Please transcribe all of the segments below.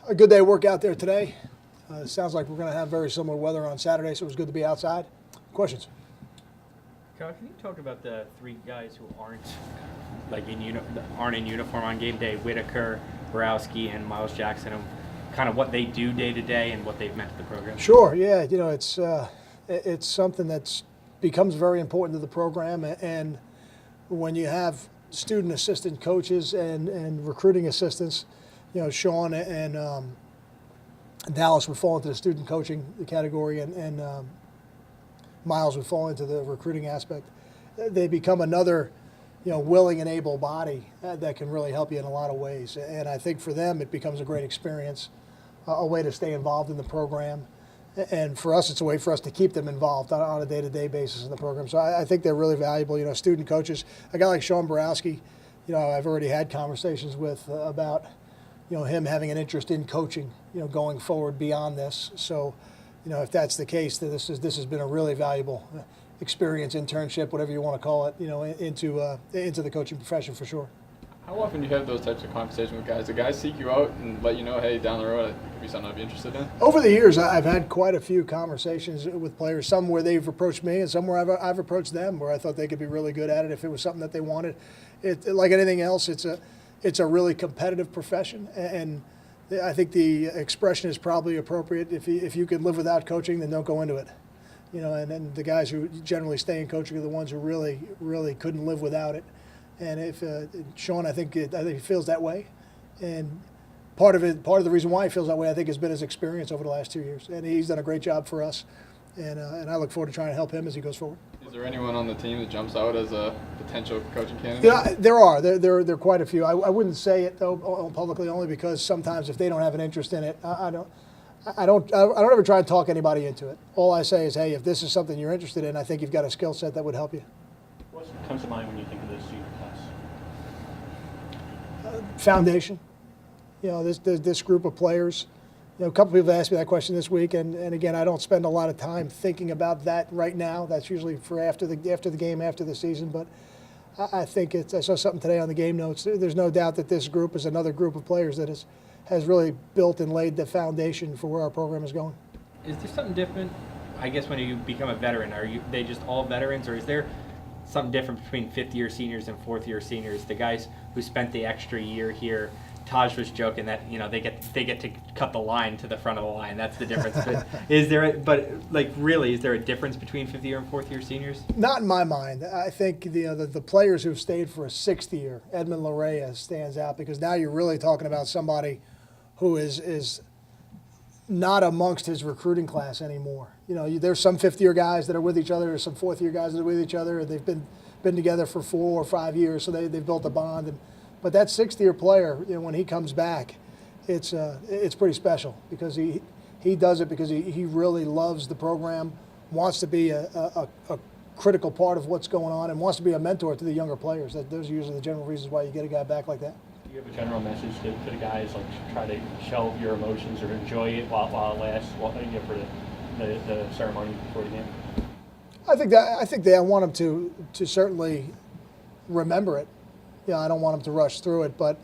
A good day of work out there today. Sounds like we're going to have very similar weather on Saturday, so it was good to be outside. Questions? Kyle, can you talk about the three guys who aren't in uniform on game day? Whitaker, Borowski, and Miles Jackson, and kind of what they do day to day and what they've meant to the program. Sure. Yeah. It's something that's becomes very important to the program, and when you have student assistant coaches and recruiting assistants, Sean and Dallas would fall into the student coaching category, and Miles would fall into the recruiting aspect. They become another, willing and able body that can really help you in a lot of ways. And I think for them, it becomes a great experience, a way to stay involved in the program. And for us, it's a way for us to keep them involved on a day-to-day basis in the program. So I think they're really valuable. Student coaches, a guy like Sean Borowski, I've already had conversations with about, him having an interest in coaching, going forward beyond this. So, if that's the case, then this has been a really valuable experience, internship, whatever you want to call it, into the coaching profession for sure. How often do you have those types of conversations with guys? Do guys seek you out and let you know, hey, down the road, it could be something I'd be interested in? Over the years, I've had quite a few conversations with players, some where they've approached me and some where I've approached them, where I thought they could be really good at it if it was something that they wanted. Like anything else, it's a really competitive profession, and I think the expression is probably appropriate. If you could live without coaching, then don't go into it. And then the guys who generally stay in coaching are the ones who really, really couldn't live without it. And if Sean, I think he feels that way, and part of the reason why he feels that way, I think, has been his experience over the last 2 years, and he's done a great job for us, and I look forward to trying to help him as he goes forward. Is there anyone on the team that jumps out as a potential coaching candidate? Yeah, there are. There are quite a few. I wouldn't say it though publicly, only because sometimes if they don't have an interest in it, I don't ever try and talk anybody into it. All I say is, hey, if this is something you're interested in, I think you've got a skill set that would help you. What comes to mind when you think of this student class? Foundation. This group of players. A couple people asked me that question this week, and again, I don't spend a lot of time thinking about that right now. That's usually for after the game, after the season. But I think I saw something today on the game notes. There's no doubt that this group is another group of players that has really built and laid the foundation for where our program is going. Is there something different, I guess, when you become a veteran? Are they just all veterans, or is there something different between fifth-year seniors and fourth-year seniors? The guys who spent the extra year here, Taj was joking that they get to cut the line to the front of the line. That's the difference. Is there a difference between fifth-year and fourth-year seniors? Not in my mind. I think the players who've stayed for a sixth year, Edmund Larea stands out, because now you're really talking about somebody who is not amongst his recruiting class anymore. There's some fifth-year guys that are with each other, there's some fourth-year guys that are with each other, and they've been together for 4 or 5 years, so they've built a bond. But that sixth-year player, when he comes back, it's pretty special, because he does it because he really loves the program, wants to be a critical part of what's going on, and wants to be a mentor to the younger players. Those are usually the general reasons why you get a guy back like that. Do you have a general message to the guys, like try to shelve your emotions or enjoy it while it lasts, for the ceremony before the game? I think I want them to certainly remember it. I don't want them to rush through it, but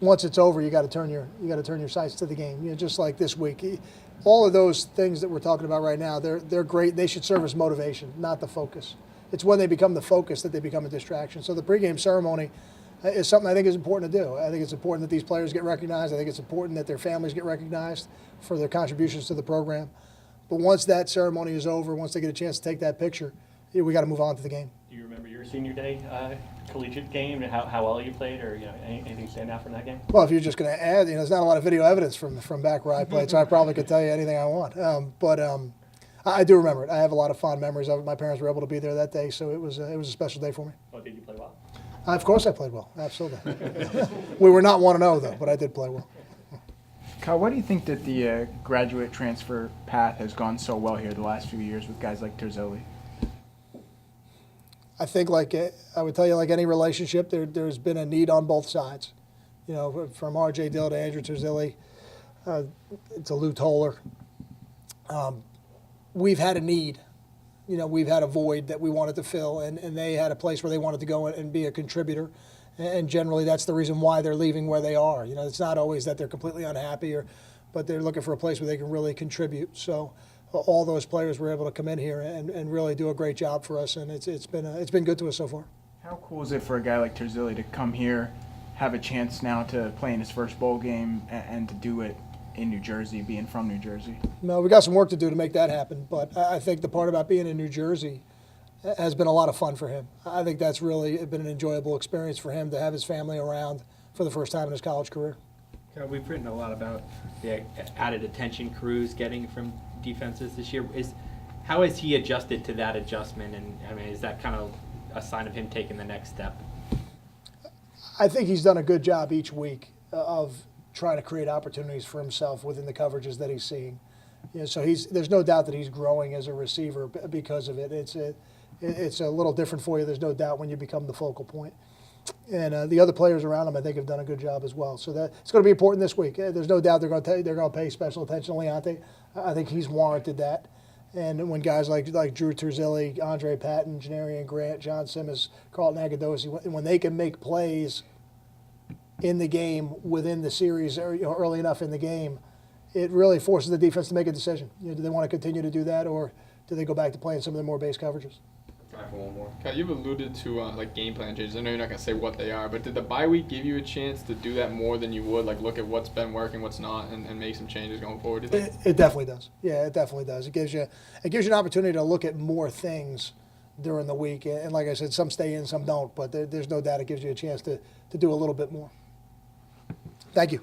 once it's over, you got to turn your sights to the game. Just like this week, all of those things that we're talking about right now, they're great. They should serve as motivation, not the focus. It's when they become the focus that they become a distraction. So the pregame ceremony is something I think is important to do. I think it's important that these players get recognized. I think it's important that their families get recognized for their contributions to the program. But once that ceremony is over, once they get a chance to take that picture, we got to move on to the game. Do you remember your senior day collegiate game and how well you played, or anything stand out from that game? Well, if you're just going to add, there's not a lot of video evidence from back where I played, so I probably could tell you anything I want. But I do remember it. I have a lot of fond memories of it. My parents were able to be there that day, so it was a special day for me. Well, did you play well? Of course I played well, absolutely. We were not 1-0 though, but I did play well. Kyle, why do you think that the graduate transfer path has gone so well here the last few years with guys like Thurday? I think, I would tell you, like any relationship, there's been a need on both sides. From R.J. Dill to Andrew Thurday to Lou Toller. We've had a need. We've had a void that we wanted to fill, and they had a place where they wanted to go and be a contributor. And generally, that's the reason why they're leaving where they are. You know, it's not always that they're completely unhappy, but they're looking for a place where they can really contribute. So all those players were able to come in here and really do a great job for us, and it's been good to us so far. How cool is it for a guy like Thurday to come here, have a chance now to play in his first bowl game, and to do it in New Jersey, being from New Jersey? No, we got some work to do to make that happen, but I think the part about being in New Jersey has been a lot of fun for him. I think that's really been an enjoyable experience for him to have his family around for the first time in his college career. We've written a lot about the added attention Crew's getting from defenses this year. How has he adjusted to that adjustment? And I mean, is that kind of a sign of him taking the next step? I think he's done a good job each week of trying to create opportunities for himself within the coverages that he's seeing. You know, so there's no doubt that he's growing as a receiver because of it. It's a little different for you. There's no doubt when you become the focal point. And the other players around him, I think, have done a good job as well. So that it's going to be important this week. There's no doubt they're going to pay special attention to Leonte. I think he's warranted that. And when guys like Drew Terzilli, Andre Patton, Janarian Grant, John Simmons, Carlton Agadosi, when they can make plays in the game within the series or early enough in the game, it really forces the defense to make a decision. You know, do they want to continue to do that, or do they go back to playing some of the more base coverages? Time for one more. Kyle, you've alluded to like game plan changes. I know you're not gonna say what they are, but did the bye week give you a chance to do that more than you would? Like look at what's been working, what's not, and make some changes going forward? Do you think? It definitely does. Yeah, it definitely does. It gives you an opportunity to look at more things during the week. And like I said, some stay in, some don't. But there's no doubt it gives you a chance to do a little bit more. Thank you.